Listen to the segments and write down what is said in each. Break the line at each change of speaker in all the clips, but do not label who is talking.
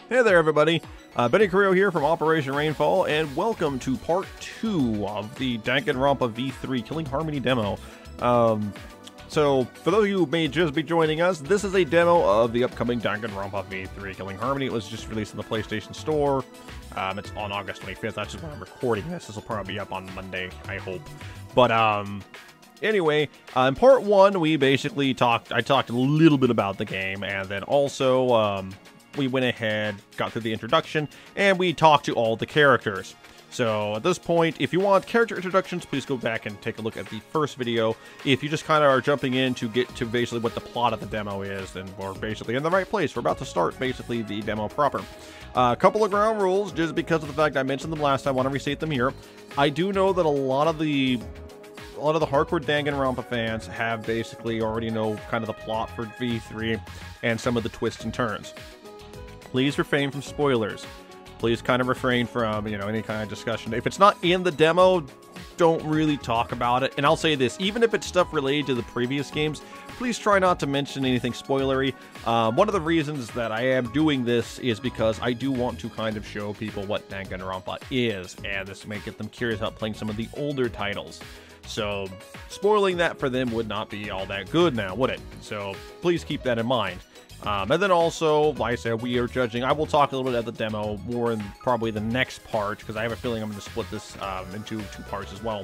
Hey there, everybody. Benny Carrillo here from Operation Rainfall, and welcome to part 2 of the Danganronpa V3 Killing Harmony demo. So, for those of you who may just be joining us, this is a demo of the upcoming Danganronpa V3 Killing Harmony. It was just released in the PlayStation Store. It's on August 25th. That's just when I'm recording this. This will probably be up on Monday, I hope. But, anyway, in part 1, we basically I talked a little bit about the game, and then also, we went ahead, got through the introduction, and we talked to all the characters. So at this point, if you want character introductions, please go back and take a look at the first video. If you just kind of are jumping in to get to basically what the plot of the demo is, then we're basically in the right place. We're about to start basically the demo proper. A couple of ground rules, just because of the fact I mentioned them last time, I want to restate them here. I do know that a lot of the hardcore Danganronpa fans have basically already know kind of the plot for V3 and some of the twists and turns. Please refrain from spoilers. Please kind of refrain from, any kind of discussion. If it's not in the demo, don't really talk about it. And I'll say this, even if it's stuff related to the previous games, please try not to mention anything spoilery. One of the reasons that I am doing this is because I do want to kind of show people what Danganronpa is, and this may get them curious about playing some of the older titles. So, spoiling that for them would not be all that good now, would it? So, please keep that in mind. And then also, like I said, we are judging. I will talk a little bit at the demo more in probably the next part, because I have a feeling I'm going to split this into 2 parts as well.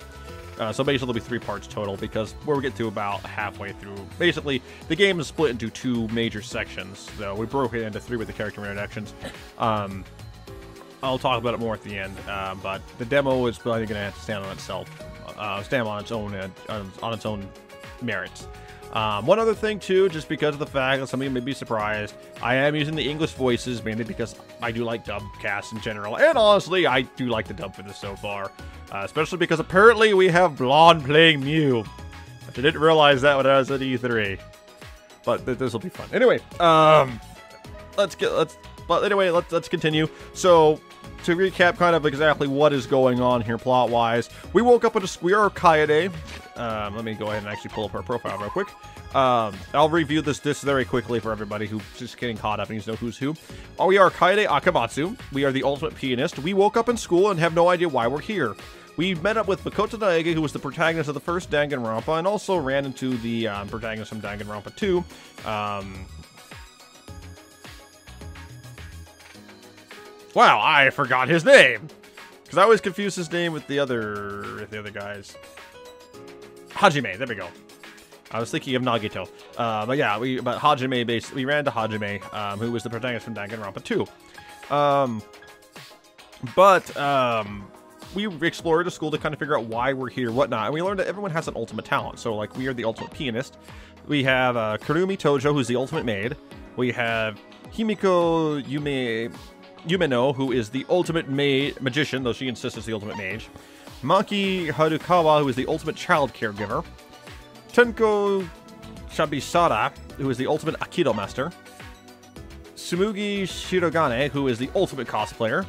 So basically, there'll be 3 parts total, because we'll get to about halfway through. Basically, the game is split into 2 major sections, though. We broke it into 3 with the character introductions. I'll talk about it more at the end, but the demo is probably going to have to stand on itself, stand on its own merits. One other thing, too, just because of the fact that some of you may be surprised, I am using the English voices, mainly because I do like dub casts in general, and honestly, I do like the dub for this so far, especially because apparently we have Blonde playing Mew, which I didn't realize that when I was at E3, but this will be fun. Anyway, let's continue. So, to recap kind of exactly what is going on here plot-wise, we woke up we are Kaede. Let me go ahead and actually pull up our profile real quick. I'll review this very quickly for everybody who's just getting caught up and needs to know who's who. We are Kaede Akamatsu. We are the ultimate pianist. We woke up in school and have no idea why we're here. We met up with Makoto Naege, who was the protagonist of the first Danganronpa, and also ran into the protagonist from Danganronpa 2. Wow, I forgot his name! Because I always confuse his name with the other guys. Hajime, there we go. I was thinking of Nagito. But yeah, Hajime, we ran into Hajime, who was the protagonist from Danganronpa 2. We explored the school to kind of figure out why we're here, whatnot, and we learned that everyone has an ultimate talent. So, like, we are the ultimate pianist. We have Kurumi Tojo, who's the ultimate maid. We have Himiko Yumeno, who is the ultimate magician, though she insists it's the ultimate mage. Maki Harukawa, who is the ultimate child caregiver. Tenko Shabisara, who is the ultimate Aikido master. Sumugi Shirogane, who is the ultimate cosplayer.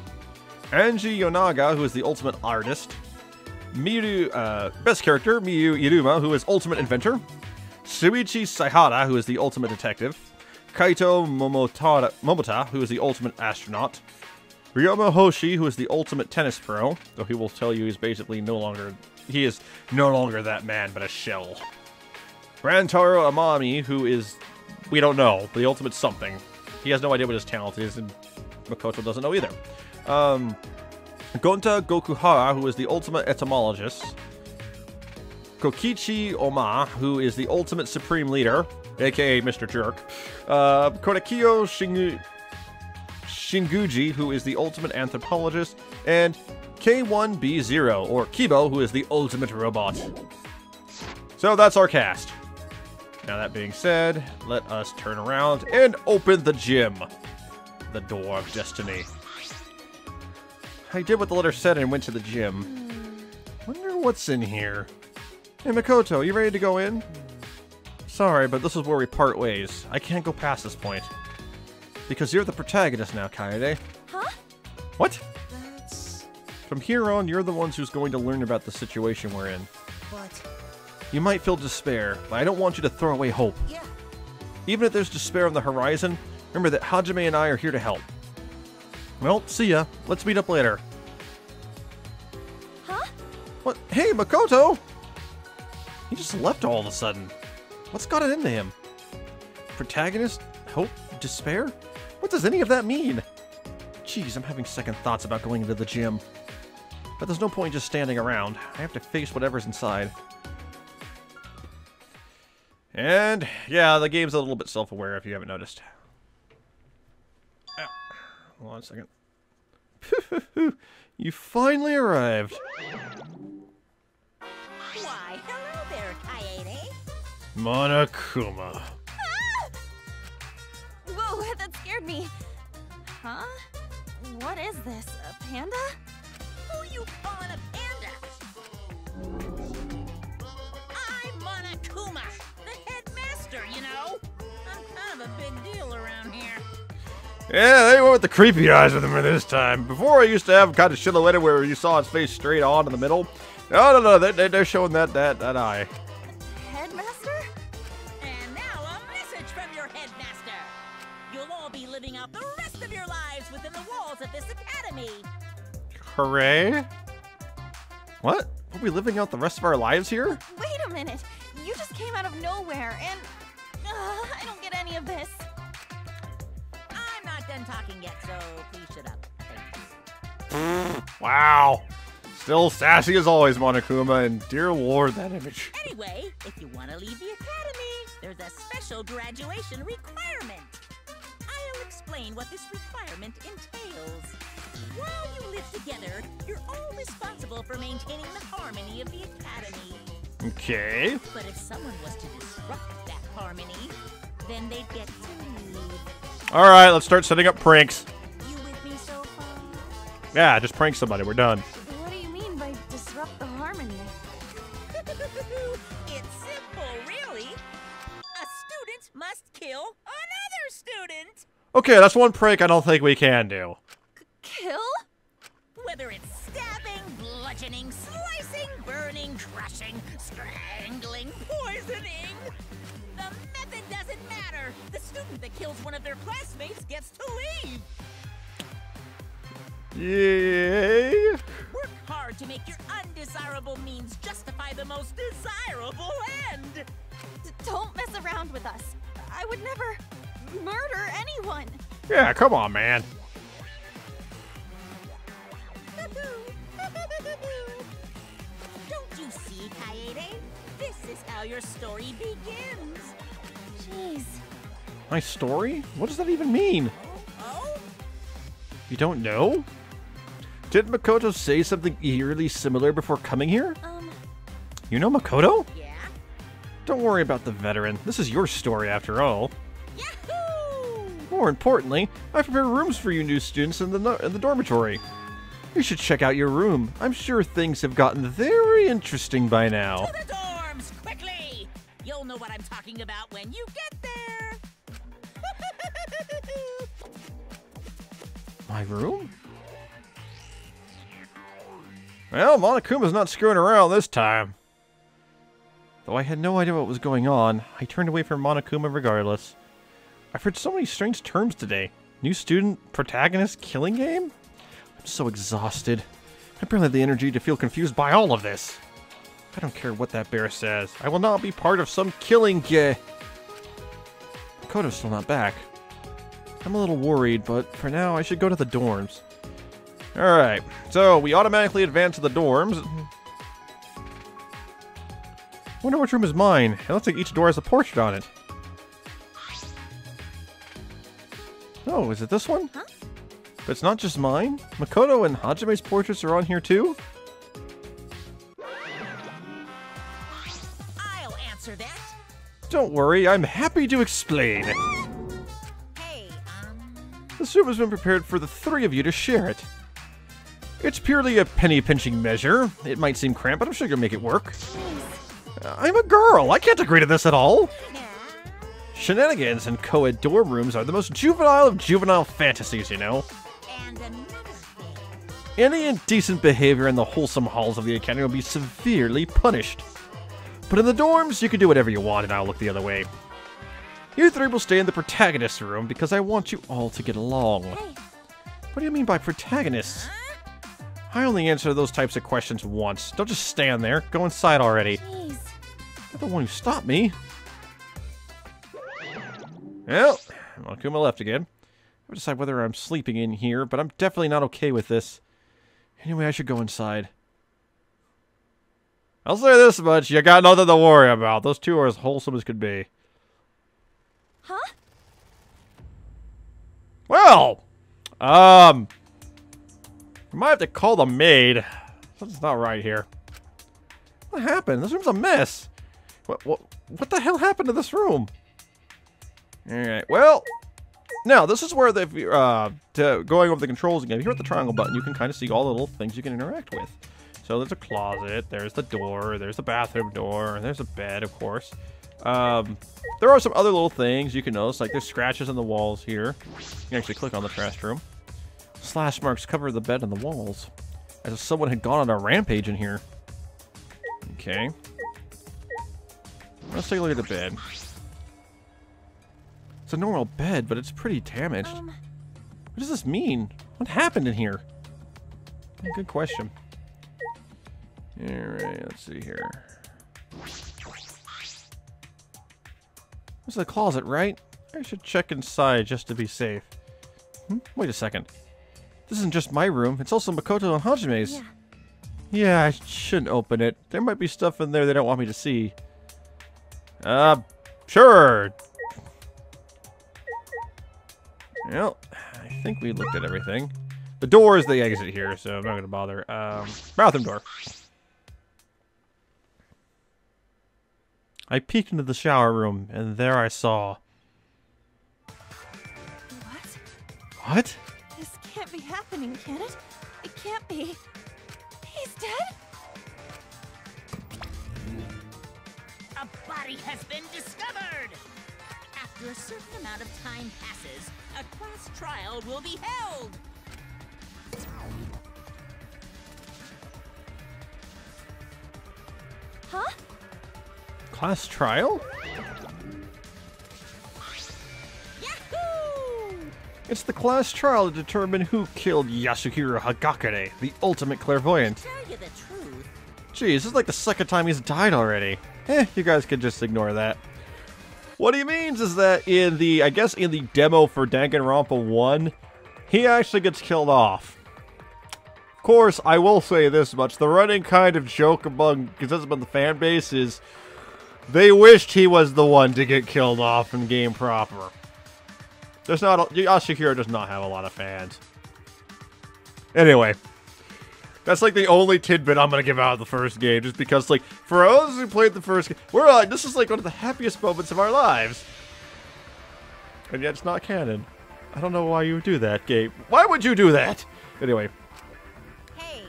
Anji Yonaga, who is the ultimate artist. Miyu, best character, Miyu Iruma, who is ultimate inventor. Suichi Saihara, who is the ultimate detective. Kaito Momota, who is the ultimate astronaut. Ryoma Hoshi, who is the ultimate tennis pro, though he will tell you he is no longer that man, but a shell. Rantaro Amami, who is, we don't know, the ultimate something. He has no idea what his talent is, and Makoto doesn't know either. Gonta Gokuhara, who is the ultimate etymologist. Kokichi Oma, who is the ultimate supreme leader, aka Mr. Jerk. Kodakiyo Shinguji, who is the ultimate anthropologist, and K1B0, or Kibo, who is the ultimate robot. So that's our cast. Now that being said, let us turn around and open the gym. The door of destiny. I did what the letter said and went to the gym. Wonder what's in here. Hey Makoto, you ready to go in? Sorry, but this is where we part ways. I can't go past this point. Because you're the protagonist now, Kaede.
Huh?
What?
That's...
From here on, you're the ones who's going to learn about the situation we're in.
What?
You might feel despair, but I don't want you to throw away hope.
Yeah.
Even if there's despair on the horizon, remember that Hajime and I are here to help. Well, see ya. Let's meet up later.
Huh?
What? Hey, Makoto! He just left all of a sudden. What's got it into him? Protagonist? Hope? Despair? What does any of that mean? Jeez, I'm having second thoughts about going into the gym. But there's no point just standing around. I have to face whatever's inside. And, yeah, the game's a little bit self-aware if you haven't noticed. Ah, hold on a second. You finally arrived.
Why, hello there, Kaede.
Monokuma.
Ah! Whoa, that scared me. Huh? What is this? A panda? Who you calling a panda? I'm Monokuma, the headmaster, you know. I'm kind of a big deal around here.
Yeah, they went with the creepy eyes with him this time. Before, I used to have kind of silhouetted where you saw his face straight on in the middle. No, they're showing that eye.
Headmaster?
And now a message from your headmaster. You'll all be living out the rest of your lives within the walls of this academy.
Hooray? What? We'll be living out the rest of our lives here?
Wait a minute. You just came out of nowhere, and I don't get any of this.
I'm not done talking yet, so please shut up. Thanks.
Wow. Still sassy as always, Monokuma, and dear lord, that image.
Anyway, if you want to leave the academy, there's a special graduation requirement. I'll explain what this requirement entails. While you live together, you're all responsible for maintaining the harmony of the academy.
Okay.
But if someone was to disrupt that harmony, then they'd get to leave.
Alright, let's start setting up pranks.
You with me so far?
Yeah, just prank somebody, we're done.
What do you mean by disrupt the harmony?
It's simple, really. A student must kill another student.
Okay, that's one prank I don't think we can do.
Kill?
Whether it's stabbing, bludgeoning, slicing, burning, crushing, strangling, poisoning. The method doesn't matter. The student that kills one of their classmates gets to leave.
Yay!
Work hard to make your undesirable means justify the most desirable end.
Don't mess around with us. I would never murder anyone.
Yeah, come on, man.
Don't you see, Kaede? This is how your story begins.
Jeez.
My story? What does that even mean?
Oh?
You don't know? Did Makoto say something eerily similar before coming here? You know Makoto?
Yeah?
Don't worry about the veteran. This is your story after all.
Yahoo!
More importantly, I prepared rooms for you new students in the dormitory. You should check out your room. I'm sure things have gotten very interesting by now.
To the dorms, quickly! You'll know what I'm talking about when you get there.
My room? Well, Monokuma's not screwing around this time. Though I had no idea what was going on, I turned away from Monokuma regardless. I've heard so many strange terms today. New student, protagonist, killing game? I'm so exhausted. I barely have the energy to feel confused by all of this. I don't care what that bear says. I will not be part of some killing game. Makoto's still not back. I'm a little worried, but for now I should go to the dorms. Alright, so we automatically advance to the dorms. Wonder which room is mine. It looks like each door has a portrait on it. Oh, is it this one?
Huh?
But it's not just mine. Makoto and Hajime's portraits are on here too?
I'll answer that.
Don't worry, I'm happy to explain.
Hey,
This room has been prepared for the three of you to share it. It's purely a penny-pinching measure. It might seem cramped, but I'm sure you'll make it work. I'm a girl. I can't agree to this at all.
yeah.
Shenanigans and co-ed dorm rooms are the most juvenile of juvenile fantasies, you know.
And another thing.
Any indecent behavior in the wholesome halls of the academy will be severely punished. But in the dorms, you can do whatever you want and I'll look the other way. You three will stay in the protagonist room because I want you all to get along.
Hey,
What do you mean by protagonists? I only answer those types of questions once. Don't just stand there. Go inside already.
Jeez.
You're the one who stopped me. Well, Monokuma left again. I'll decide whether I'm sleeping in here, but I'm definitely not okay with this. Anyway, I should go inside. I'll say this much, you got nothing to worry about. Those two are as wholesome as could be.
Huh?
Well, we might have to call the maid. Something's not right here. What happened? This room's a mess. What the hell happened to this room? Alright, well, now this is where the going over the controls again. If you hit the triangle button, you can kind of see all the little things you can interact with. So there's a closet, there's the door, there's the bathroom door, and there's a bed, of course. There are some other little things you can notice, like there's scratches on the walls here. You can actually click on the trash room. Slash marks cover the bed and the walls, as if someone had gone on a rampage in here. Okay. Let's take a look at the bed. It's a normal bed, but it's pretty damaged. What does this mean? What happened in here? Good question. Alright, let's see here. This is a closet, right? I should check inside just to be safe. Wait a second. This isn't just my room. It's also Makoto and Hajime's.
Yeah.
Yeah, I shouldn't open it. There might be stuff in there they don't want me to see. Sure. Well, I think we looked at everything. The door is the exit here, so I'm not going to bother. Bathroom door. I peeked into the shower room, and there I saw...
What?
What?
This can't be happening, can it? It can't be. He's dead?
A body has been discovered! After a certain amount of time passes, a class trial will be held!
Huh?
Class trial?
Yahoo!
It's the class trial to determine who killed Yasuhiro Hagakure, the ultimate clairvoyant.
Tell you the truth.
Jeez, this is like the second time he's died already. You guys can just ignore that. What he means is that in the, I guess in the demo for Danganronpa 1, he actually gets killed off. Of course, I will say this much, the running kind of joke among the fan base is they wished he was the one to get killed off in game proper. There's not, Yasuhiro does not have a lot of fans. Anyway. That's like the only tidbit I'm gonna give out of the first game, just because, like, for us who played the first game, we're like, this is like one of the happiest moments of our lives. And yet it's not canon. I don't know why you would do that, Gabe. Why would you do that? Anyway.
Hey,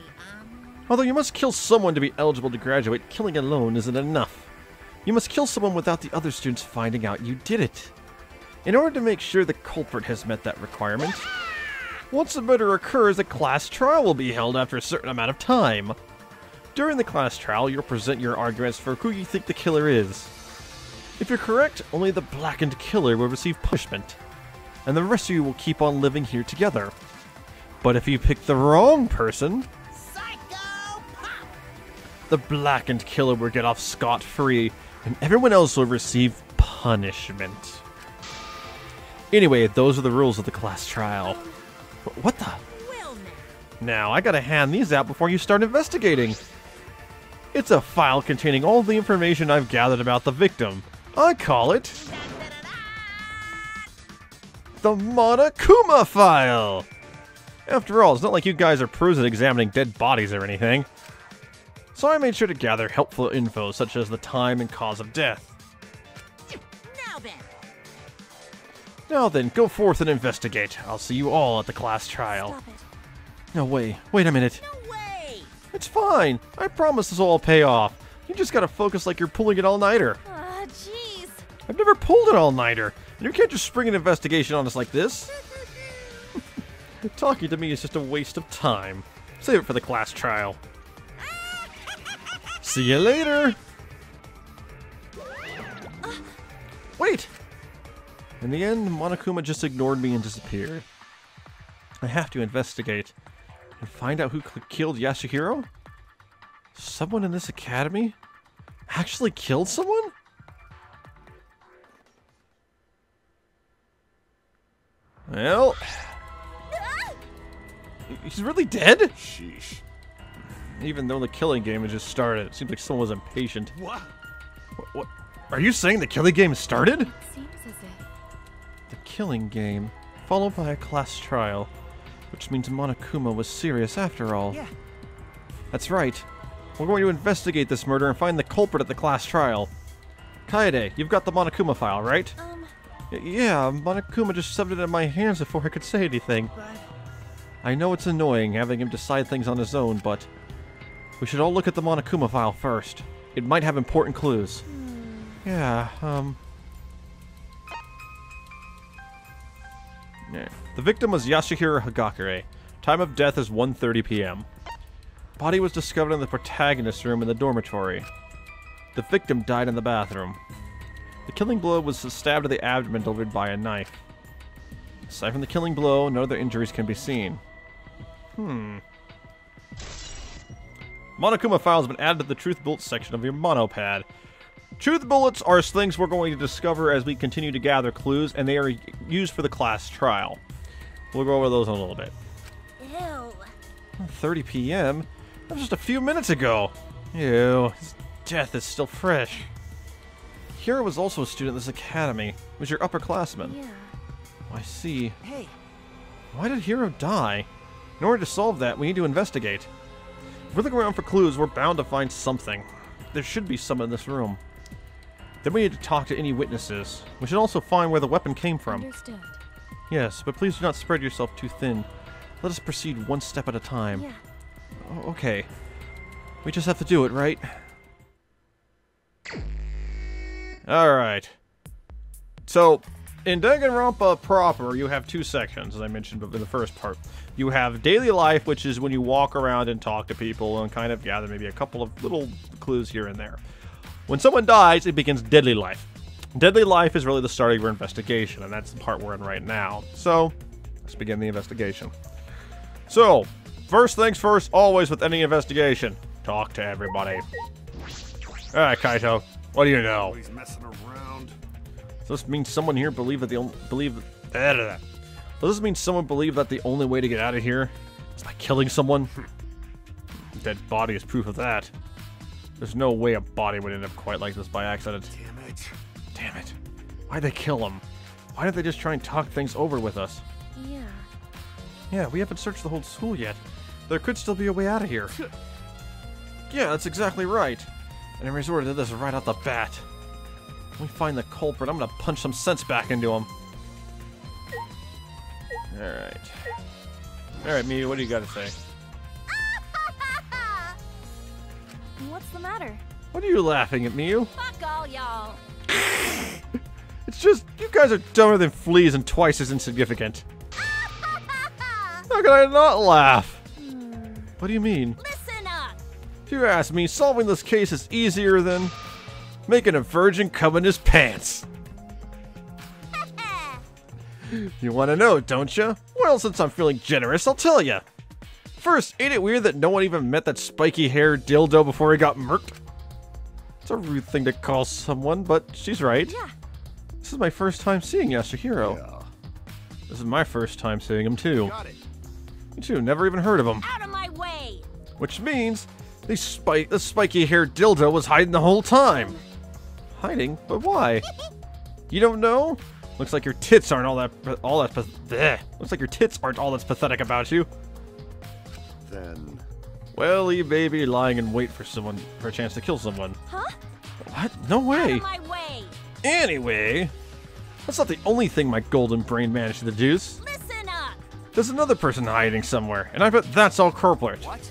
Although you must kill someone to be eligible to graduate, killing alone isn't enough. You must kill someone without the other students finding out you did it. In order to make sure the culprit has met that requirement, once a murder occurs, a class trial will be held after a certain amount of time. During the class trial, you'll present your arguments for who you think the killer is. If you're correct, only the blackened killer will receive punishment, and the rest of you will keep on living here together. But if you pick the wrong person,
Psycho Pop!
the blackened killer will get off scot-free, and everyone else will receive punishment. Anyway, those are the rules of the class trial. What the?
Well
Now, I gotta hand these out before you start investigating. It's a file containing all the information I've gathered about the victim. I call it the Monokuma file. After all, it's not like you guys are pros at examining dead bodies or anything. So I made sure to gather helpful info such as the time and cause of death. Now then, go forth and investigate. I'll see you all at the class trial.
Stop it.
No, wait a minute.
No way!
It's fine. I promise this will all pay off. You just gotta focus like you're pulling an all-nighter.
Jeez.
I've never pulled an all-nighter. And you can't just spring an investigation on us like this. Talking to me is just a waste of time. Save it for the class trial. See you later. Wait! In the end, Monokuma just ignored me and disappeared. I have to investigate and find out who killed Yasuhiro? Someone in this academy actually killed someone? Well, he's really dead?
Sheesh.
Even though the killing game had just started, it seems like someone was impatient.
What?
What? Are you saying the killing game started?
It seems as if...
The killing game, followed by a class trial, which means Monokuma was serious after all.
Yeah.
That's right. We're going to investigate this murder and find the culprit at the class trial. Kaede, you've got the Monokuma file, right? Yeah, Monokuma just shoved it in my hands before I could say anything.
But...
I know it's annoying having him decide things on his own, but we should all look at the Monokuma file first. It might have important clues. Yeah, yeah. The victim was Yasuhiro Hagakure. Time of death is 1:30 p.m. Body was discovered in the protagonist's room in the dormitory. The victim died in the bathroom. The killing blow was stabbed to the abdomen delivered by a knife. Aside from the killing blow, no other injuries can be seen. Monokuma file has been added to the Truth Bullets section of your monopad. Truth Bullets are things we're going to discover as we continue to gather clues, and they are used for the class trial. We'll go over those in a little bit.
Ew.
30 p.m.? That was just a few minutes ago. Ew, his death is still fresh. Hiro was also a student at this academy. He was your upperclassman.
Yeah.
I see.
Hey.
Why did Hiro die? In order to solve that, we need to investigate. If we're looking around for clues, we're bound to find something. There should be some in this room. Then we need to talk to any witnesses. We should also find where the weapon came from.
Understood.
Yes, but please do not spread yourself too thin. Let us proceed one step at a time.
Yeah.
Oh, okay. We just have to do it, right? Alright. So, in Danganronpa proper, you have two sections, as I mentioned in the first part. You have daily life, which is when you walk around and talk to people and kind of gather maybe a couple of little clues here and there. When someone dies, it begins deadly life. Deadly life is really the start of your investigation, and that's the part we're in right now. So, let's begin the investigation. So, first things first, always with any investigation, talk to everybody. Alright, Kaito, what do you know?
He's messing around.
Does this mean someone here believe that Does this mean someone believed that the only way to get out of here is by killing someone? Dead body is proof of that. There's no way a body would end up quite like this by accident.
Damn it.
Damn it. Why'd they kill him? Why didn't they just try and talk things over with us?
Yeah.
Yeah, we haven't searched the whole school yet. There could still be a way out of here. Yeah, that's exactly right. And I resorted to this right out the bat. When we find the culprit, I'm gonna punch some sense back into him. Alright. Alright, Miyu, what do you gotta say?
What's the matter?
What are you laughing at, Miyu?
Fuck all y'all.
It's just, you guys are dumber than fleas and twice as insignificant. How can I not laugh? What do you mean?
Listen up!
If you ask me, solving this case is easier than making a virgin come in his pants. You want to know, don't you? Well, since I'm feeling generous, I'll tell you. First, ain't it weird that no one even met that spiky-haired dildo before he got murked? It's a rude thing to call someone, but she's right.
Yeah.
This is my first time seeing Yasuhiro.
Yeah.
This is my first time seeing him, too.
Got it.
Me too, never even heard of him.
Out of my way!
Which means the spiky-haired dildo was hiding the whole time. Hiding? But why? You don't know? Looks like your tits aren't Looks like your tits aren't all that's pathetic about you.
Then...
Well, you may be lying in wait for a chance to kill someone.
Huh?
What? No
Out
way.
of my way!
Anyway, that's not the only thing my golden brain managed to deduce.
Listen up!
There's another person hiding somewhere, and I bet that's all culprit.
What?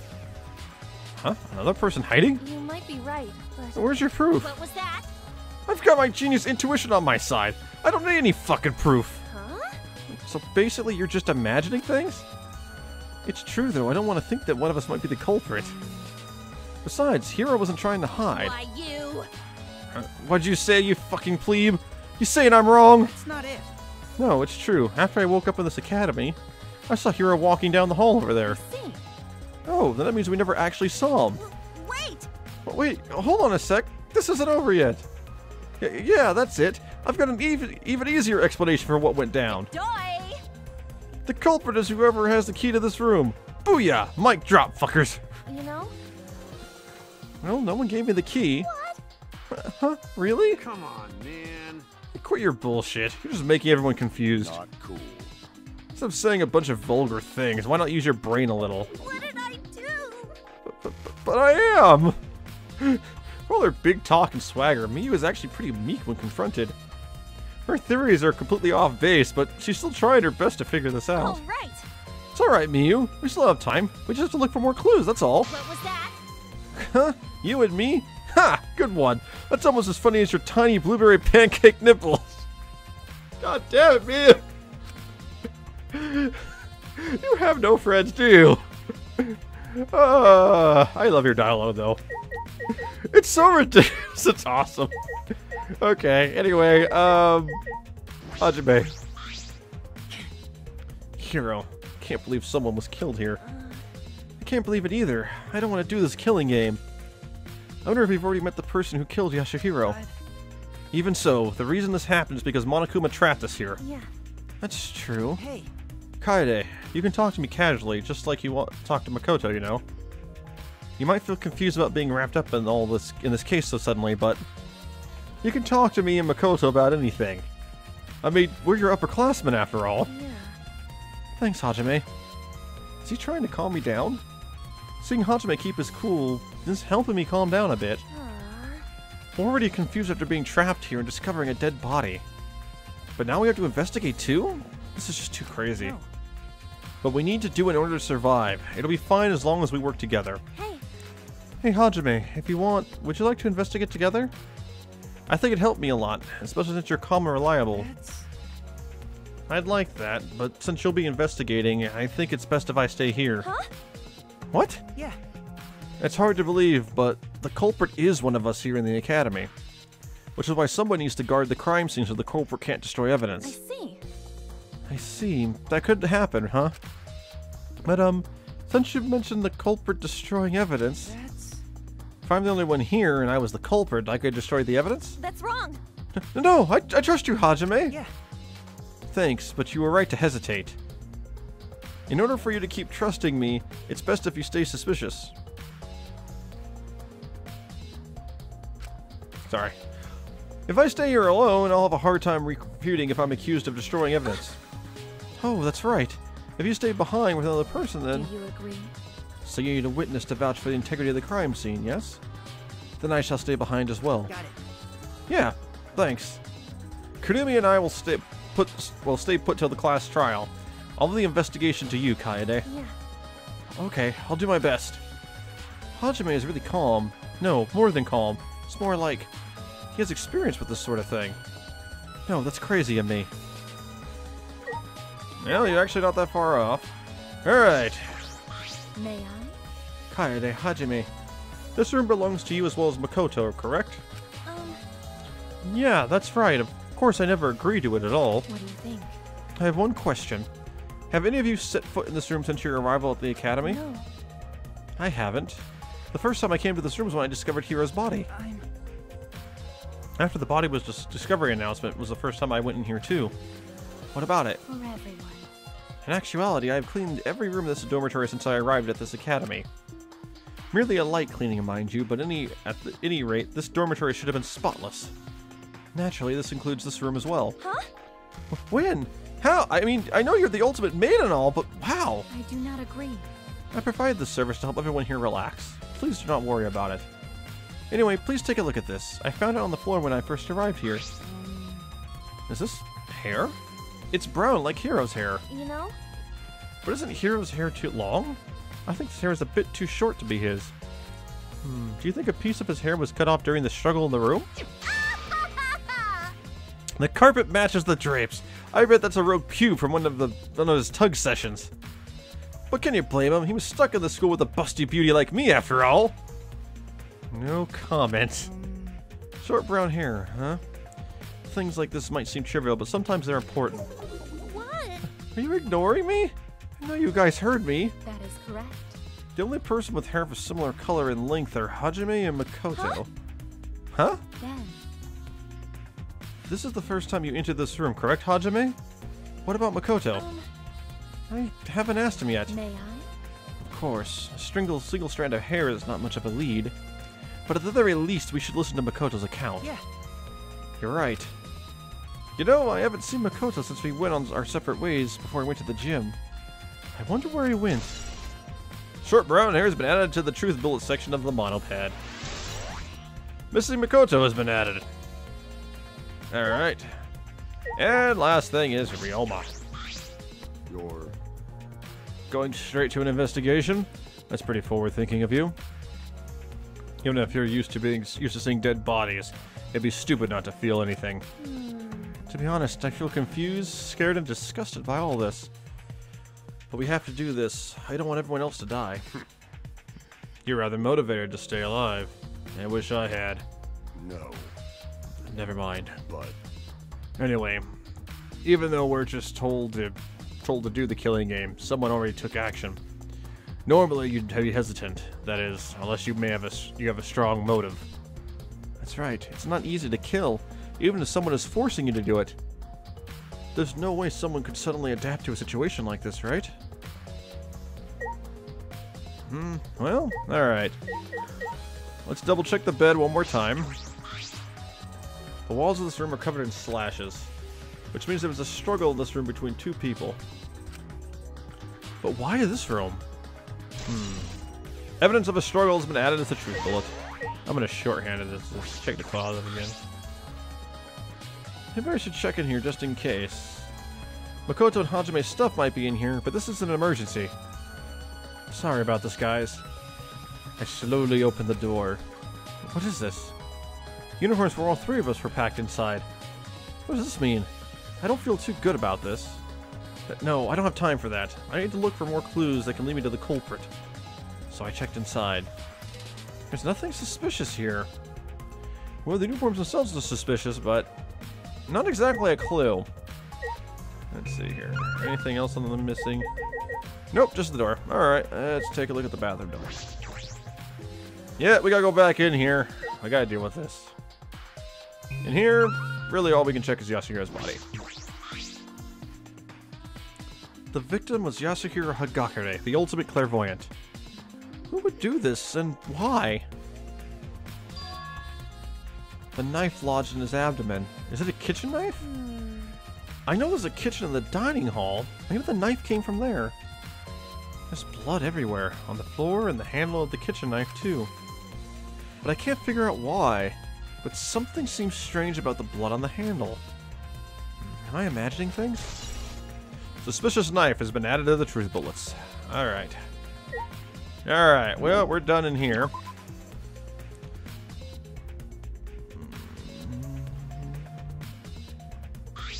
Huh? Another person hiding?
You might be right, but...
Where's your proof?
What was that?
I've got my genius intuition on my side. I don't need any fucking proof.
Huh?
So basically, you're just imagining things? It's true, though. I don't want to think that one of us might be the culprit. Besides, Hiro wasn't trying to hide.
Why, you...
What'd you say, you fucking plebe? You saying I'm wrong?
That's not it.
No, it's true. After I woke up in this academy, I saw Hiro walking down the hall over there.
See.
Oh, then that means we never actually saw him.
Wait!
Wait, hold on a sec. This isn't over yet. Yeah, that's it. I've got an even easier explanation for what went down.
Doy!
The culprit is whoever has the key to this room. Booyah! Mic drop, fuckers.
You know?
Well, no one gave me the key.
What?
Huh? Really?
Come on, man.
Quit your bullshit. You're just making everyone confused.
Not cool.
Instead of saying a bunch of vulgar things, why not use your brain a little?
What did I do?
But I am! For all their big talk and swagger, Miyu is actually pretty meek when confronted. Her theories are completely off base, but she's still trying her best to figure this out.
Oh, right.
It's alright, Miyu. We still have time. We just have to look for more clues, that's all.
What was that?
Huh? You and me? Ha! Good one. That's almost as funny as your tiny blueberry pancake nipples. God damn it, Miyu! You have no friends, do you? I love your dialogue, though. It's so ridiculous. It's awesome. Okay, anyway, Hajime. Hiro. Can't believe someone was killed here. I can't believe it either. I don't want to do this killing game. I wonder if you've already met the person who killed Yasuhiro. Even so, the reason this happened is because Monokuma trapped us here.
Yeah.
That's true.
Hey.
Kaede, you can talk to me casually, just like you want to talk to Makoto, you know. You might feel confused about being wrapped up in all this case so suddenly, but you can talk to me and Makoto about anything. I mean, we're your upperclassmen after all.
Yeah.
Thanks, Hajime. Is he trying to calm me down? Seeing Hajime keep his cool is helping me calm down a bit.
Aww.
Already confused after being trapped here and discovering a dead body. But now we have to investigate too? This is just too crazy.
No.
But we need to do it in order to survive. It'll be fine as long as we work together.
Hey.
Hey Hajime, if you want, would you like to investigate together? I think it'd help me a lot, especially since you're calm and reliable. I'd like that, but since you'll be investigating, I think it's best if I stay here.
Huh?
What?
Yeah.
It's hard to believe, but the culprit is one of us here in the academy. Which is why someone needs to guard the crime scene so the culprit can't destroy
I
evidence.
see.
I see. That could happen, huh? But, since you mentioned the culprit destroying evidence, if I'm the only one here and I was the culprit, I could destroy the evidence?
That's wrong.
No, I trust you, Hajime.
Yeah.
Thanks, but you were right to hesitate. In order for you to keep trusting me, it's best if you stay suspicious. Sorry. If I stay here alone, I'll have a hard time refuting if I'm accused of destroying evidence. Oh, that's right. If you stay behind with another person, then...
Do you agree?
So you need a witness to vouch for the integrity of the crime scene, yes? Then I shall stay behind as well.
Got it.
Yeah, thanks. Kurumi and I will stay put till the class trial. I'll leave the investigation to you, Kaede.
Yeah.
Okay, I'll do my best. Hajime is really calm. No, more than calm. It's more like he has experience with this sort of thing. No, that's crazy of me. Well, you're actually not that far off. Alright.
May I?
Kaede, Hajime. This room belongs to you as well as Makoto, correct? Yeah, that's right. Of course I never agreed to it at all.
What do you think?
I have one question. Have any of you set foot in this room since your arrival at the academy?
No.
I haven't. The first time I came to this room was when I discovered Hiro's body. After the body was discovery announcement was the first time I went in here too. What about it?
For everyone.
In actuality, I have cleaned every room in this dormitory since I arrived at this academy. Merely a light cleaning, mind you, but at any rate, this dormitory should have been spotless. Naturally, this includes this room as well.
Huh?
When? How? I mean, I know you're the ultimate maid and all, but wow!
I do not agree.
I provide this service to help everyone here relax. Please do not worry about it. Anyway, please take a look at this. I found it on the floor when I first arrived here. Is this hair? It's brown like Hiro's hair.
You know?
But isn't Hiro's hair too long? I think this hair is a bit too short to be his. Do you think a piece of his hair was cut off during the struggle in the room? The carpet matches the drapes. I bet that's a rogue cube from one of his tug sessions. But can you blame him? He was stuck in the school with a busty beauty like me after all. No comment. Short brown hair, huh? Things like this might seem trivial, but sometimes they're important.
What?
Are you ignoring me? I know you guys heard me.
That is correct.
The only person with hair of a similar color and length are Hajime and Makoto. Huh?
Then,
This is the first time you entered this room, correct, Hajime? What about Makoto? I haven't asked him yet.
may I?
Of course, a single strand of hair is not much of a lead. But at the very least, we should listen to Makoto's account.
Yeah.
You're right. You know, I haven't seen Makoto since we went on our separate ways before I went to the gym. I wonder where he went. Short brown hair has been added to the truth bullet section of the monopad. Missing Makoto has been added. Alright. And last thing is Ryoma.
You're...
Going straight to an investigation? That's pretty forward-thinking of you. Even if you're used to seeing dead bodies, it'd be stupid not to feel anything. To be honest, I feel confused, scared, and disgusted by all this. But we have to do this. I don't want everyone else to die. You're rather motivated to stay alive. I wish I had.
No.
Never mind.
But...
Anyway, even though we're just told to do the killing game, someone already took action. Normally, you'd be hesitant. That is, unless you have a strong motive. That's right. It's not easy to kill, even if someone is forcing you to do it. There's no way someone could suddenly adapt to a situation like this, right? Well, alright. Let's double check the bed one more time. The walls of this room are covered in slashes, which means there was a struggle in this room between two people. But why in this room? Evidence of a struggle has been added as a truth bullet. I'm gonna shorthand it. Let's check the closet again. Maybe I should check in here just in case. Makoto and Hajime's stuff might be in here, but this is an emergency. Sorry about this, guys. I slowly opened the door. What is this? Uniforms for all three of us were packed inside. What does this mean? I don't feel too good about this. But no, I don't have time for that. I need to look for more clues that can lead me to the culprit. So I checked inside. There's nothing suspicious here. Well, the uniforms themselves are suspicious, but not exactly a clue. Let's see here. Anything else on the missing? Nope, just the door. Alright, let's take a look at the bathroom door. Yeah, we gotta go back in here. I gotta deal with this. In here, really all we can check is Yasuhira's body. The victim was Yasuhiro Hagakure, the ultimate clairvoyant. Who would do this, and why? The knife lodged in his abdomen. Is it a kitchen knife? I know there's a kitchen in the dining hall. Maybe the knife came from there. There's blood everywhere, on the floor and the handle of the kitchen knife too. But I can't figure out why. But something seems strange about the blood on the handle. Am I imagining things? Suspicious knife has been added to the truth bullets. Alright. Alright, well, we're done in here.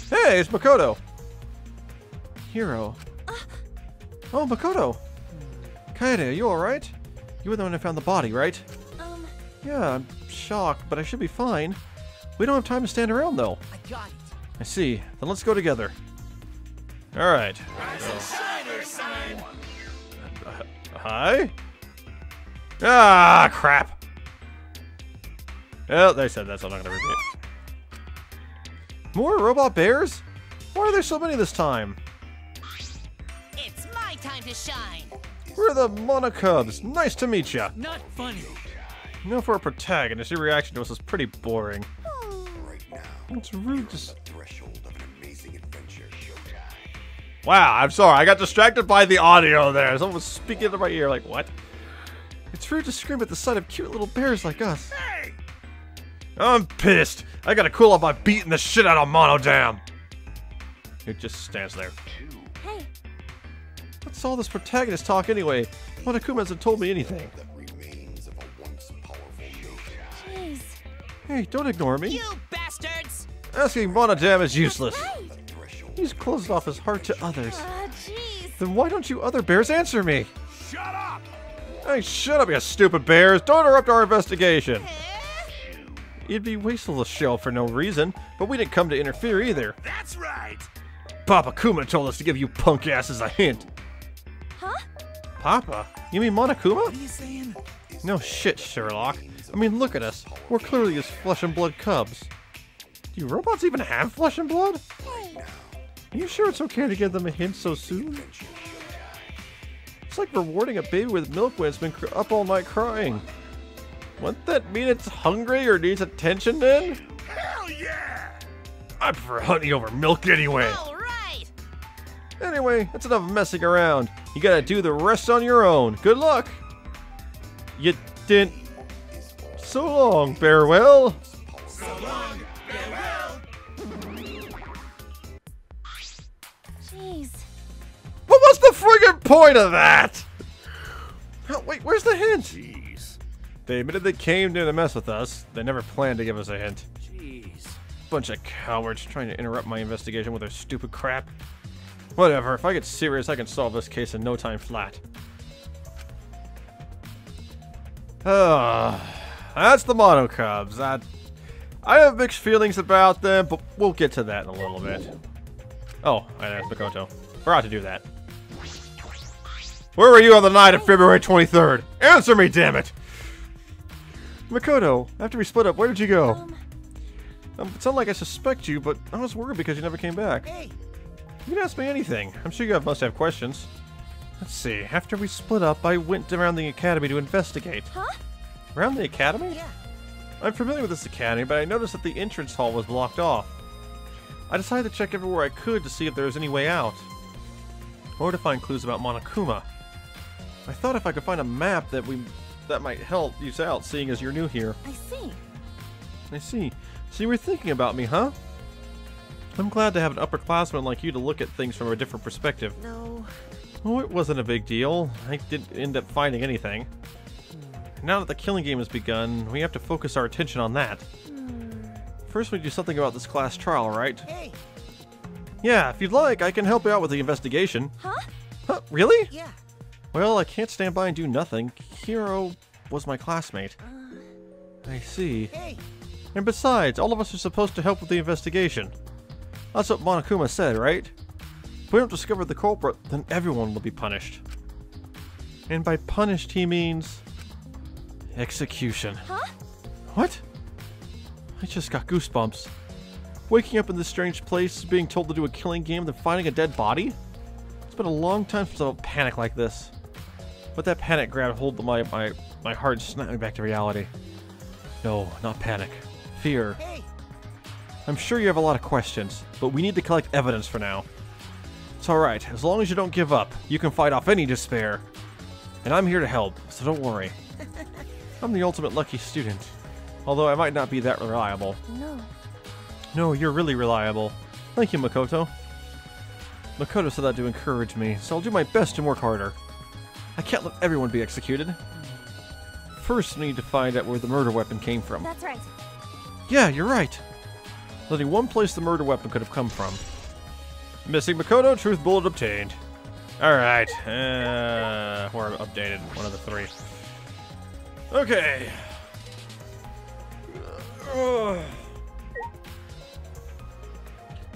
Hey, it's Makoto! Hero. Oh, Makoto! Kaede, are you alright? You were the one who found the body, right? Yeah, I'm shocked, but I should be fine. We don't have time to stand around, though.
I got it.
I see. Then let's go together. Alright. Hi? Ah, crap! Well, they said that, so I'm not gonna repeat it. More robot bears? Why are there so many this time?
It's my time to shine.
We're the Monocubs. Nice to meet ya.
Not funny.
You know, for a protagonist, your reaction to us is pretty boring.
Right now,
It's rude to...
threshold of an amazing adventure.
Wow, I'm sorry. I got distracted by the audio there. Someone was speaking into my ear like, what? It's rude to scream at the sight of cute little bears like us.
Hey!
I'm pissed. I gotta cool off by beating the shit out of Monodam. It just stands there.
Hey,
What's all this protagonist talk anyway? Monokuma hasn't told me anything.
That remains of a once powerful nature.
jeez.
Hey, don't ignore me.
You bastards!
Asking Monodam is useless.
Right.
That threshold.
He's closed off his heart to others.
Jeez.
Then why don't you other bears answer me?
Shut up!
Hey, shut up, you stupid bears! Don't interrupt our investigation!
Eh?
It'd be wasteful to show up for no reason, but we didn't come to interfere either.
That's right!
Papa Kuma told us to give you punk asses a hint. Papa? You mean Monokuma?
What are you saying?
No shit, Sherlock. I mean, look at us. We're clearly his flesh and blood cubs. Do you robots even have flesh and blood? Are you sure it's okay to give them a hint so soon? It's like rewarding a baby with milk when it's been up all night crying. Wouldn't that mean it's hungry or needs attention then?
Hell yeah!
I prefer honey over milk anyway.
All right.
Anyway, that's enough messing around. You gotta do the rest on your own. Good luck. You didn't. So long, farewell.
Jeez.
What was the friggin' point of that? Oh, wait, where's the hint?
Jeez.
They admitted they came to mess with us. They never planned to give us a hint.
Jeez.
Bunch of cowards trying to interrupt my investigation with their stupid crap. Whatever, if I get serious, I can solve this case in no time flat. That's the Mono Cubs. I have mixed feelings about them, but we'll get to that in a little bit. Oh, I asked Makoto. Forgot to do that. Where were you on the night of February 23rd? Answer me, damn it! Makoto, after we split up, where did you go? It's not like I suspect you, but I was worried because you never came back.
Hey.
You can ask me anything. I'm sure you must have questions. Let's see. After we split up, I went around the academy to investigate.
Huh?
Around the academy?
Yeah.
I'm familiar with this academy, but I noticed that the entrance hall was blocked off. I decided to check everywhere I could to see if there was any way out, or to find clues about Monokuma. I thought if I could find a map that might help you out, seeing as you're new here.
I see.
I see. So you were thinking about me, huh? I'm glad to have an upperclassman like you to look at things from a different perspective.
No.
Oh, it wasn't a big deal. I didn't end up finding anything. Now that the killing game has begun, we have to focus our attention on that. First, we do something about this class trial, right?
Hey.
Yeah, if you'd like, I can help you out with the investigation.
Huh?
Huh, really?
Yeah.
Well, I can't stand by and do nothing. Hiro was my classmate. I see.
Hey.
And besides, all of us are supposed to help with the investigation. That's what Monokuma said, right? If we don't discover the culprit, then everyone will be punished. And by punished, he means execution.
Huh?
What? I just got goosebumps. Waking up in this strange place, being told to do a killing game, then finding a dead body? It's been a long time since I've panicked like this. But that panic grabbed hold of my heart and snapped me back to reality. No, not panic. Fear.
Hey.
I'm sure you have a lot of questions, but we need to collect evidence for now. It's alright, as long as you don't give up, you can fight off any despair. And I'm here to help, so don't worry. I'm the ultimate lucky student, although I might not be that reliable.
No.
No, you're really reliable. Thank you, Makoto. Makoto said that to encourage me, so I'll do my best to work harder. I can't let everyone be executed. First, we need to find out where the murder weapon came from.
That's right.
Yeah, you're right. There's only one place the murder weapon could have come from. Missing Makoto, truth bullet obtained. Alright, or updated, one of the three. Okay.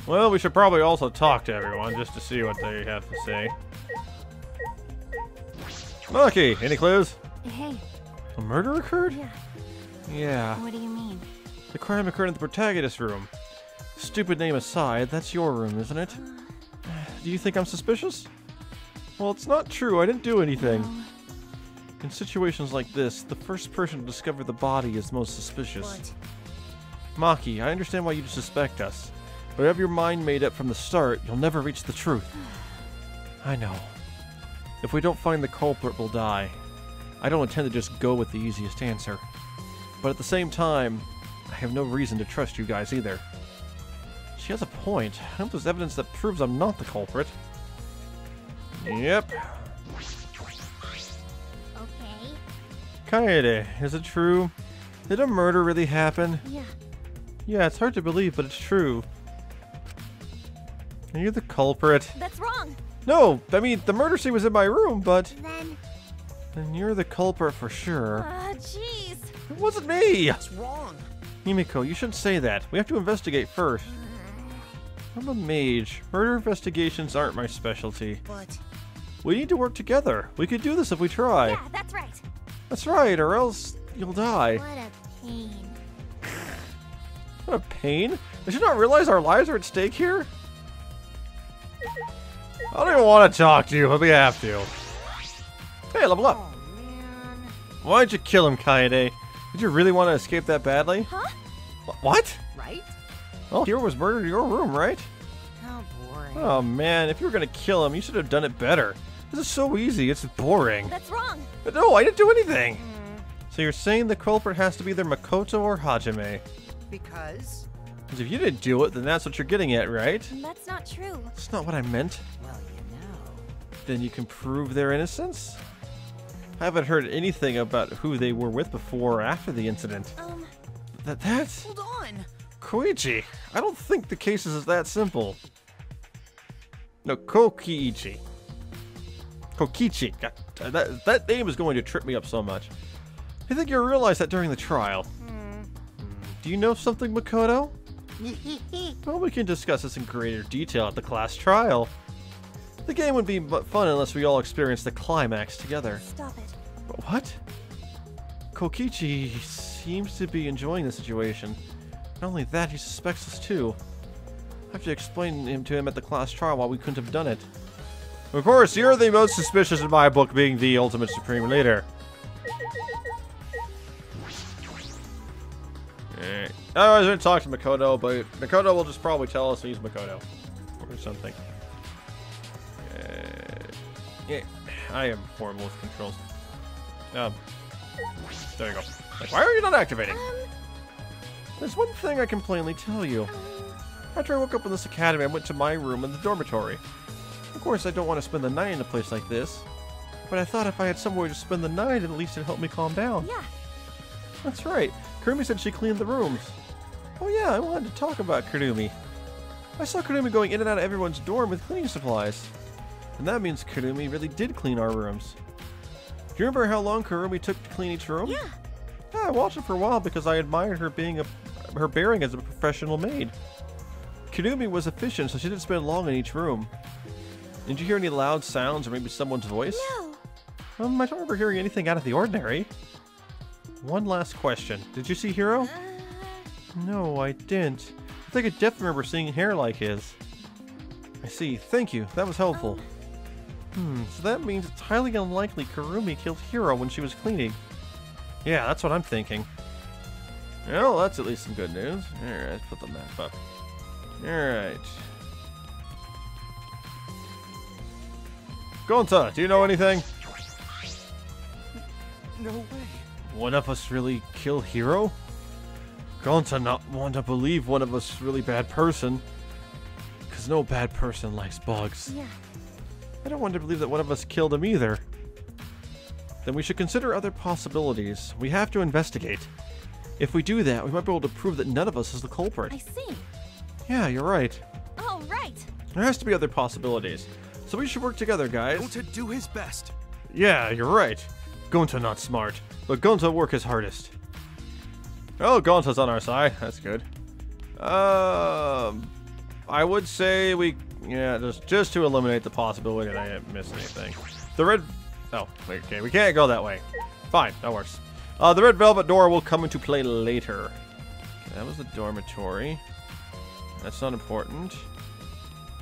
Well, we should probably also talk to everyone just to see what they have to say. Maki, any clues?
Hey.
A murder occurred?
Yeah.
Yeah.
What do you mean?
The crime occurred in the protagonist's room. Stupid name aside, that's your room, isn't it? Do you think I'm suspicious? Well, it's not true. I didn't do anything.
No.
In situations like this, the first person to discover the body is most suspicious.
What?
Maki, I understand why you suspect us, but have your mind made up from the start, you'll never reach the truth. I know. If we don't find the culprit, we'll die. I don't intend to just go with the easiest answer. But at the same time, I have no reason to trust you guys either. She has a point. I hope there's evidence that proves I'm not the culprit. Yep.
Okay.
Kaede, is it true? Did a murder really happen?
Yeah.
Yeah, it's hard to believe, but it's true. Are you the culprit?
That's wrong.
No, I mean, the murder scene was in my room, but...
Then
you're the culprit for sure.
jeez.
It wasn't me!
What's wrong?
Himiko, you shouldn't say that. We have to investigate first. I'm a mage. Murder investigations aren't my specialty.
But
We need to work together. We could do this if we try.
Yeah, that's right.
That's right, or else you'll die.
What a pain.
What a pain. Did you not realize our lives are at stake here? I don't even want to talk to you, but we have to. Hey, level up.
Oh, man.
Why'd you kill him, Kaede? Did you really want to escape that badly?
Huh?
What?
Right?
Well, Hero was murdered in your room, right?
How boring.
Oh man, if you were gonna kill him, you should have done it better. This is so easy, it's boring.
That's wrong.
But no, I didn't do anything. So you're saying the culprit has to be either Makoto or Hajime?
Because?
Because if you didn't do it, then that's what you're getting at, right?
That's not true.
That's not what I meant.
Well, you know.
Then you can prove their innocence? I haven't heard anything about who they were with before or after the incident. That's...
Hold on.
Koichi, I don't think the case is that simple. No, Kokiichi. Kokichi. God, that name is going to trip me up so much. I think you'll realize that during the trial. Do you know something, Makoto? Well, we can discuss this in greater detail at the class trial. The game would be fun unless we all experience the climax together.
Stop it.
What? Kokichi seems to be enjoying the situation. Not only that, he suspects us too. I have to explain to him at the class trial why we couldn't have done it. Of course, you're the most suspicious in my book, being the ultimate supreme leader. Alright. I was going to talk to Makoto, but Makoto will just probably tell us he's Makoto. Or something. Yeah, I am horrible with controls. There you go. Like, why are you not activating? There's one thing I can plainly tell you. After I woke up in this academy, I went to my room in the dormitory. Of course, I don't want to spend the night in a place like this, but I thought if I had somewhere to spend the night, at least it'd help me calm down.
Yeah.
That's right. Kurumi said she cleaned the rooms. Oh yeah, I wanted to talk about Kurumi. I saw Kurumi going in and out of everyone's dorm with cleaning supplies. And that means Kurumi really did clean our rooms. Do you remember how long Kurumi took to clean each room?
Yeah.
Yeah, I watched it for a while because I admired her her bearing as a professional maid. Kurumi was efficient, so she didn't spend long in each room. Did you hear any loud sounds or maybe someone's voice?
No.
I don't remember hearing anything out of the ordinary. One last question. Did you see Hiro? No, I didn't. I think I definitely remember seeing hair like his. I see. Thank you. That was helpful. So that means it's highly unlikely Kurumi killed Hiro when she was cleaning. Yeah, that's what I'm thinking. Well, that's at least some good news. Alright, let's put the map up. Alright. Gonta, do you know anything?
No way.
One of us really kill Hiro? Gonta not want to believe one of us really bad person. Because no bad person likes bugs.
Yeah.
I don't want to believe that one of us killed him either. Then we should consider other possibilities. We have to investigate. If we do that, we might be able to prove that none of us is the culprit.
I see.
Yeah, you're right.
Oh, right.
There has to be other possibilities. So we should work together, guys.
Gonta do his best.
Yeah, you're right. Gonta not smart, but Gonta work his hardest. Oh, Gonta's on our side. That's good. I would say just to eliminate the possibility that I didn't miss anything. The red... Oh, wait, okay, we can't go that way. Fine, that works. The red velvet door will come into play later. Okay, that was the dormitory. That's not important.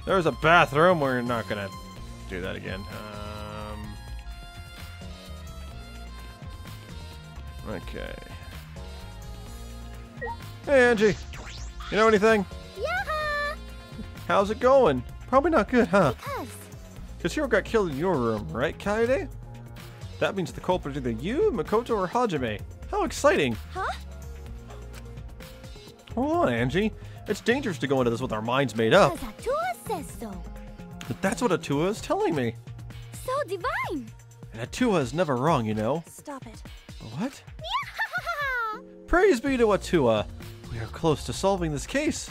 There's a bathroom. We're not gonna do that again. Okay. Hey, Angie. You know anything?
Yeah.
How's it going? Probably not good, huh?
Because
Hiro got killed in your room, right, Kaede? That means the culprit is either you, Makoto, or Hajime. How exciting!
Huh?
Hold on, Angie. It's dangerous to go into this with our minds made up.
Atua says so.
But that's what Atua is telling me.
So divine.
And Atua is never wrong, you know.
Stop it.
What? Praise be to Atua. We are close to solving this case.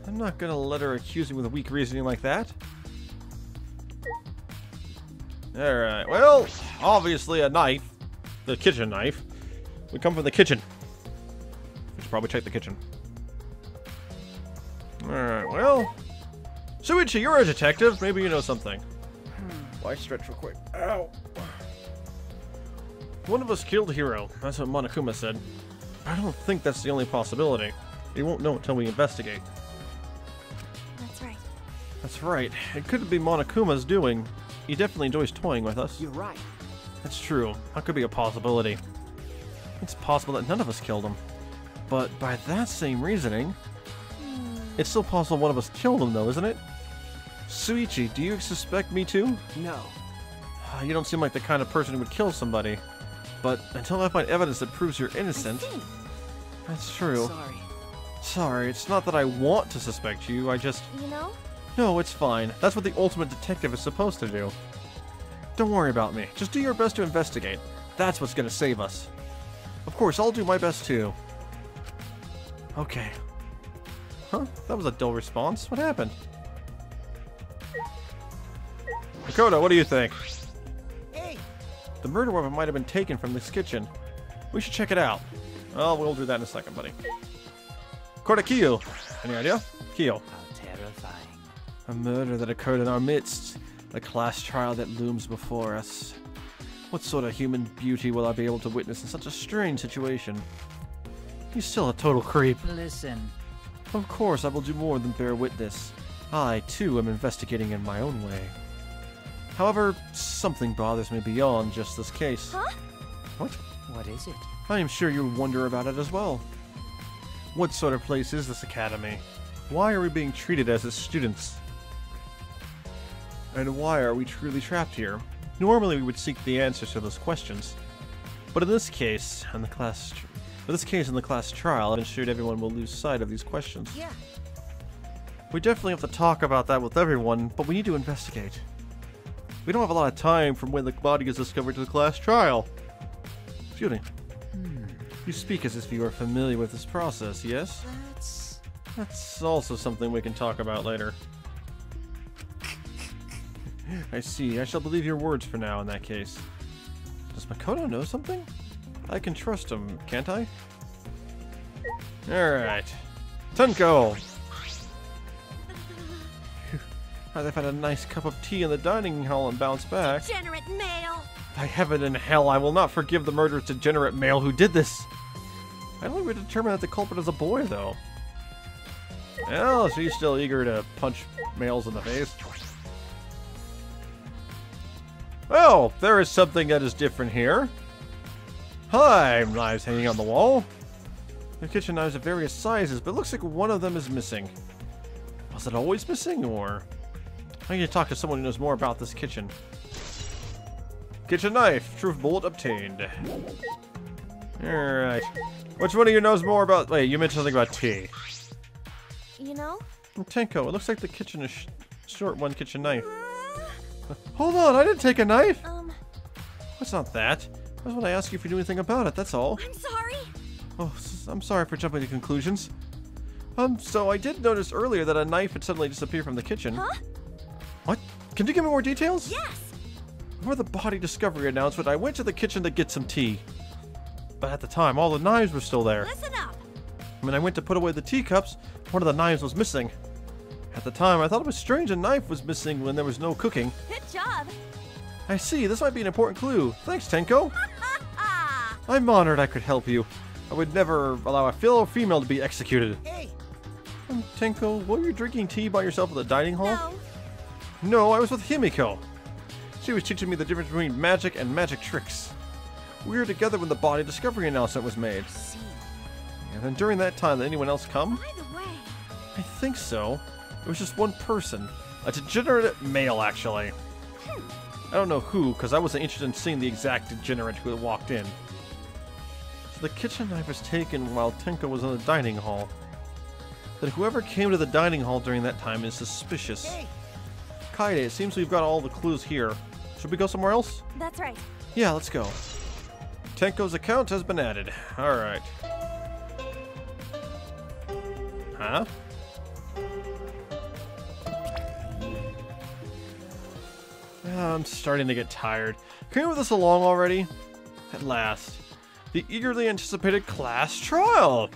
I'm not gonna let her accuse me with weak reasoning like that. Alright, well, obviously a knife. The kitchen knife. We come from the kitchen. We should probably check the kitchen. Alright, well. Shuichi, you're a detective. Maybe you know something. Why stretch real quick? Ow! One of us killed Hiro. That's what Monokuma said. I don't think that's the only possibility. We won't know until we investigate.
That's right.
That's right. It could be Monokuma's doing. He definitely enjoys toying with us.
You're right.
That's true. That could be a possibility. It's possible that none of us killed him. But by that same reasoning, it's still possible one of us killed him, though, isn't it? Suichi, do you suspect me too?
No.
You don't seem like the kind of person who would kill somebody. But until I find evidence that proves you're innocent...
I see.
That's true.
Sorry.
Sorry, it's not that I want to suspect you, I just...
You know?
No, it's fine. That's what the ultimate detective is supposed to do. Don't worry about me. Just do your best to investigate. That's what's gonna save us. Of course, I'll do my best too. Okay. Huh? That was a dull response. What happened? Makoto, what do you think?
Hey!
The murder weapon might have been taken from this kitchen. We should check it out. Well, we'll do that in a second, buddy. Kodakiyo. Any idea? Kiyo.
How terrifying.
A murder that occurred in our midst. A class trial that looms before us. What sort of human beauty will I be able to witness in such a strange situation? He's still a total creep.
Listen.
Of course, I will do more than bear witness. I, too, am investigating in my own way. However, something bothers me beyond just this case.
Huh?
What?
What is it?
I am sure you wonder about it as well. What sort of place is this academy? Why are we being treated as its students? And why are we truly trapped here? Normally we would seek the answers to those questions. But in this case, in the class trial, I'm sure everyone will lose sight of these questions.
Yeah.
We definitely have to talk about that with everyone, but we need to investigate. We don't have a lot of time from when the body is discovered to the class trial. Excuse me. You speak as if you are familiar with this process, yes? That's also something we can talk about later. I see. I shall believe your words for now in that case. Does Makoto know something? I can trust him, can't I? Alright. Tenko! They've had a nice cup of tea in the dining hall and bounced back.
Degenerate male!
By heaven and hell, I will not forgive the murderous degenerate male who did this! I don't even determine that the culprit is a boy, though. Well, she's still eager to punch males in the face. Well, there is something that is different here. Hi, knives hanging on the wall. The kitchen knives of various sizes, but it looks like one of them is missing. Was it always missing, or... I need to talk to someone who knows more about this kitchen. Kitchen knife. Truth bullet obtained. Alright. Which one of you knows more about... Wait, you mentioned something about tea.
You know?
Tenko, it looks like the kitchen is short one kitchen knife. Hold on, I didn't take a knife! It's not that. I just want to ask you if you knew anything about it, that's all.
I'm sorry!
Oh, I'm sorry for jumping to conclusions. So I did notice earlier that a knife had suddenly disappeared from the kitchen.
Huh?
What? Can you give me more details?
Yes!
Before the body discovery announcement, I went to the kitchen to get some tea. But at the time, all the knives were still there.
Listen up!
When I went to put away the teacups, one of the knives was missing. At the time, I thought it was strange a knife was missing when there was no cooking.
Good job!
I see, this might be an important clue. Thanks, Tenko. I'm honored I could help you. I would never allow a fellow female to be executed.
Hey!
Tenko, were you drinking tea by yourself at the dining hall?
No.
No, I was with Himiko. She was teaching me the difference between magic and magic tricks. We were together when the body discovery announcement was made.
See.
And then during that time, did anyone else come?
By the way...
I think so. It was just one person. A degenerate male, actually. I don't know who, because I wasn't interested in seeing the exact degenerate who had walked in. So the kitchen knife was taken while Tenko was in the dining hall. Then whoever came to the dining hall during that time is suspicious.
Hey!
Kaede, it seems we've got all the clues here. Should we go somewhere else?
That's right.
Yeah, let's go. Tenko's account has been added. Alright. Huh? I'm starting to get tired. Can we move this along already? At last. The eagerly anticipated class trial!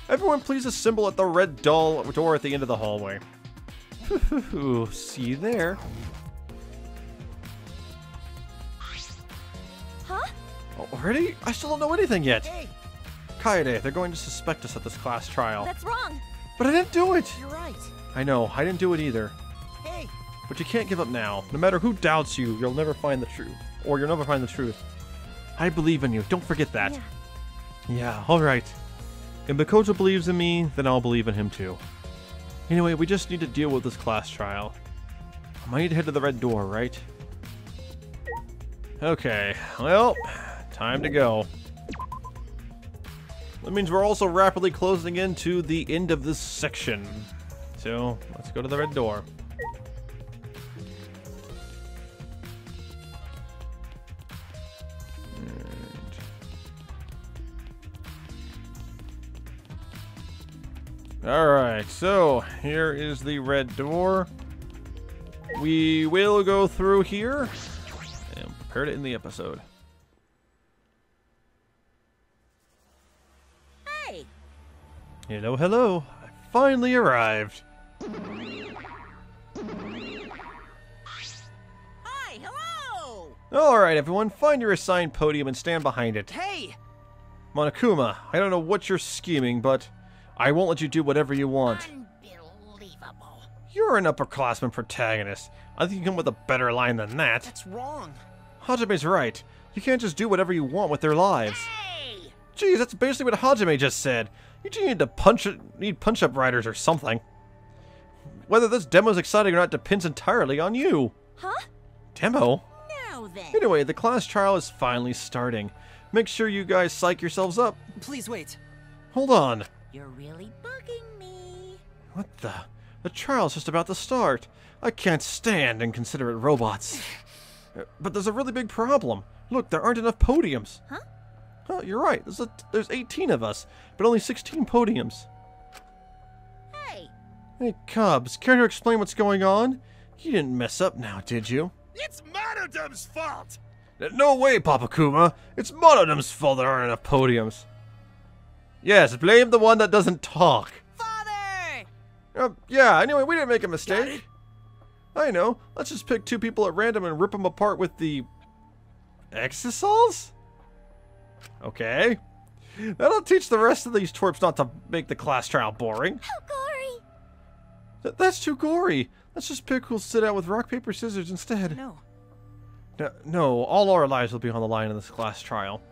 Everyone please assemble at the red door at the end of the hallway. See you there. Already? I still don't know anything yet.
Hey,
Kaede, they're going to suspect us at this class trial.
That's wrong.
But I didn't do it!
you're right.
I know, I didn't do it either.
Hey,
But you can't give up now. No matter who doubts you, you'll never find the truth. Or you'll never find the truth. I believe in you. Don't forget that. Yeah, alright. If Makoto believes in me, then I'll believe in him too. Anyway, we just need to deal with this class trial. I might need to head to the red door, right? Okay, well, time to go. That means we're also rapidly closing into the end of this section. So, let's go to the red door. Alright, so here is the red door. We will go through here and prepare to end the episode.
Hey,
Hello, hello. I finally arrived.
hi, hello!
Alright, everyone, find your assigned podium and stand behind it.
hey,
Monokuma, I don't know what you're scheming, but I won't let you do whatever you want.
Unbelievable.
You're an upperclassman protagonist. I think you come with a better line than that.
that's wrong.
Hajime's right. You can't just do whatever you want with their lives.
Hey!
Geez, that's basically what Hajime just said. You just need to punch-up riders or something. Whether this demo's exciting or not depends entirely on you.
Huh?
Demo?
Now then.
Anyway, the class trial is finally starting. Make sure you guys psych yourselves up.
Please wait.
Hold on.
You're really bugging me.
What the? The trial's just about to start. I can't stand inconsiderate robots. But there's a really big problem. Look, there aren't enough podiums.
Huh?
Oh, you're right. There's 18 of us, but only 16 podiums.
Hey,
Hey, Cubs, care to explain what's going on? You didn't mess up now, did you?
It's Monodum's fault!
No way, Papa Kuma. It's Monodum's fault there aren't enough podiums. Yes, blame the one that doesn't talk.
Father!
Yeah, anyway, we didn't make a mistake. I know. Let's just pick two people at random and rip them apart with the... Exosols? Okay. That'll teach the rest of these twerps not to make the class trial boring.
How gory!
That's too gory. Let's just pick who'll sit out with rock, paper, scissors instead.
No.
No, all our lives will be on the line in this class trial.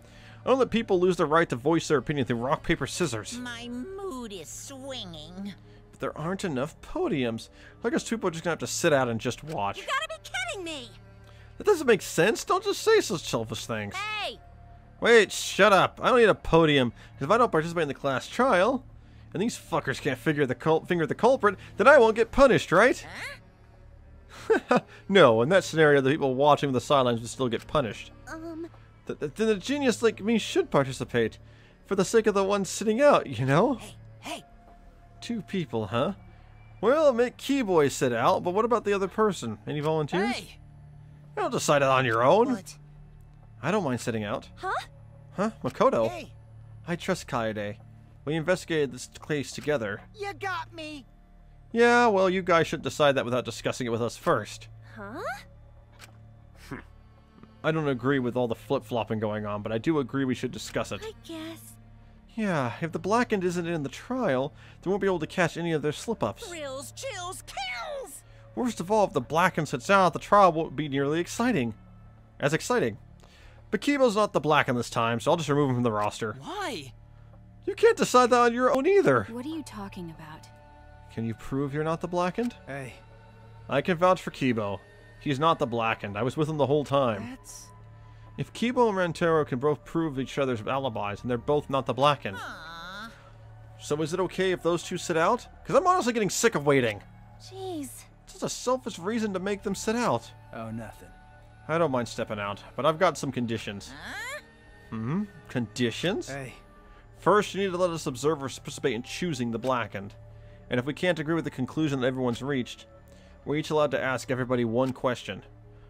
I don't let people lose their right to voice their opinion through rock, paper, scissors.
my mood is swinging.
But there aren't enough podiums. I guess people are just gonna have to sit out and just watch.
You gotta be kidding me!
That doesn't make sense. Don't just say such selfish things.
Hey!
Wait, shut up. I don't need a podium. Because if I don't participate in the class trial, and these fuckers can't finger the culprit, then I won't get punished, right?
Huh?
No, in that scenario, the people watching the sidelines would still get punished. Then a genius like me should participate. For the sake of the ones sitting out, you know?
Hey,
Two people, huh? Well, make Keyboy sit out, but what about the other person? Any volunteers?
hey!
Don't decide it on your own.
What?
I don't mind sitting out.
Huh?
Huh? Makoto?
Hey,
I trust Kaede. We investigated this case together.
you got me!
Yeah, well, you guys should decide that without discussing it with us first.
Huh?
I don't agree with all the flip-flopping going on, but I do agree we should discuss it.
I guess.
Yeah, if the Blackened isn't in the trial, they won't be able to catch any of their slip-ups.
Thrills, chills, kills!
Worst of all, if the Blackened sits out, the trial won't be nearly exciting. As exciting. But Kibo's not the Blackened this time, so I'll just remove him from the roster.
Why?
You can't decide that on your own either.
What are you talking about?
Can you prove you're not the Blackened?
Hey,
I can vouch for Kibo. He's not the Blackened. I was with him the whole time.
that's...
If Kibo and Rantaro can both prove each other's alibis, and they're both not the Blackened.
Aww.
So is it okay if those two sit out? Because I'm honestly getting sick of waiting.
Jeez.
It's just a selfish reason to make them sit out.
Oh, nothing.
I don't mind stepping out, but I've got some conditions.
Huh?
Conditions?
Hey,
First, you need to let us observers participate in choosing the Blackened. And if we can't agree with the conclusion that everyone's reached, we're each allowed to ask everybody one question.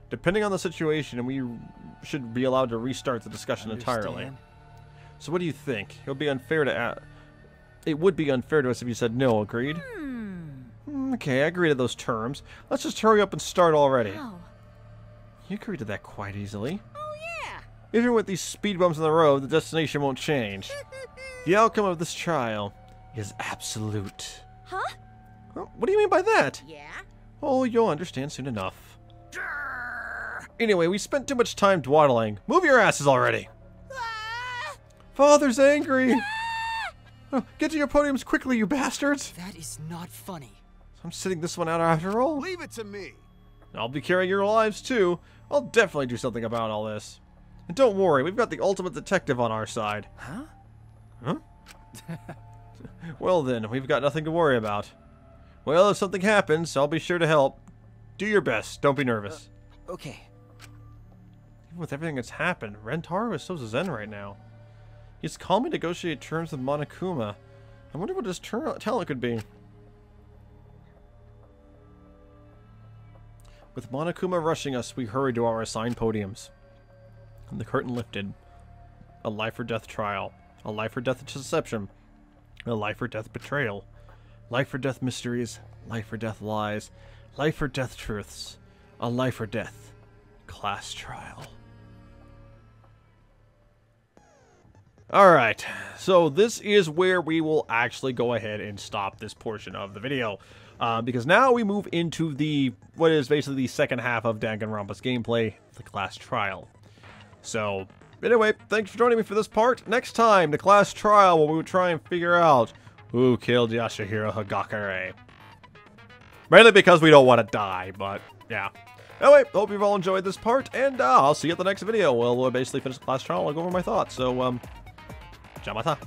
Depending on the situation, we should be allowed to restart the discussion entirely.
understand.
So what do you think? It would be unfair to us if you said no, agreed? Okay, I agree to those terms. Let's just hurry up and start already.
Wow.
You agreed to that quite easily.
Oh, yeah.
Even with these speed bumps on the road, the destination won't change. The outcome of this trial is absolute.
Huh?
What do you mean by that?
Yeah?
Oh, you'll understand soon enough. Anyway, we spent too much time dawdling. Move your asses already. Father's angry. Oh, get to your podiums quickly, you bastards.
That is not funny.
I'm sitting this one out after all.
Leave it to me.
I'll be carrying your lives too. I'll definitely do something about all this. And don't worry, we've got the ultimate detective on our side.
Huh?
Huh? Well then, we've got nothing to worry about. Well, if something happens, I'll be sure to help. Do your best. Don't be nervous.
Okay.
Even with everything that's happened, Rentaro is so zen right now. He's calmly negotiated terms with Monokuma. I wonder what his talent could be. With Monokuma rushing us, we hurried to our assigned podiums. And the curtain lifted. A life or death trial. A life or death deception. A life or death betrayal. Life or death mysteries. Life or death lies. Life or death truths. A life or death class trial. Alright, so this is where we will actually go ahead and stop this portion of the video. Because now we move into what is basically the second half of Danganronpa's gameplay, the class trial. So, anyway, thanks for joining me for this part. Next time, the class trial, where we will try and figure out who killed Yasuhiro Hagakure. Mainly because we don't want to die, but yeah. Anyway, hope you've all enjoyed this part, and I'll see you at the next video. We'll basically finish the class trial and I'll go over my thoughts. So, じゃあまた。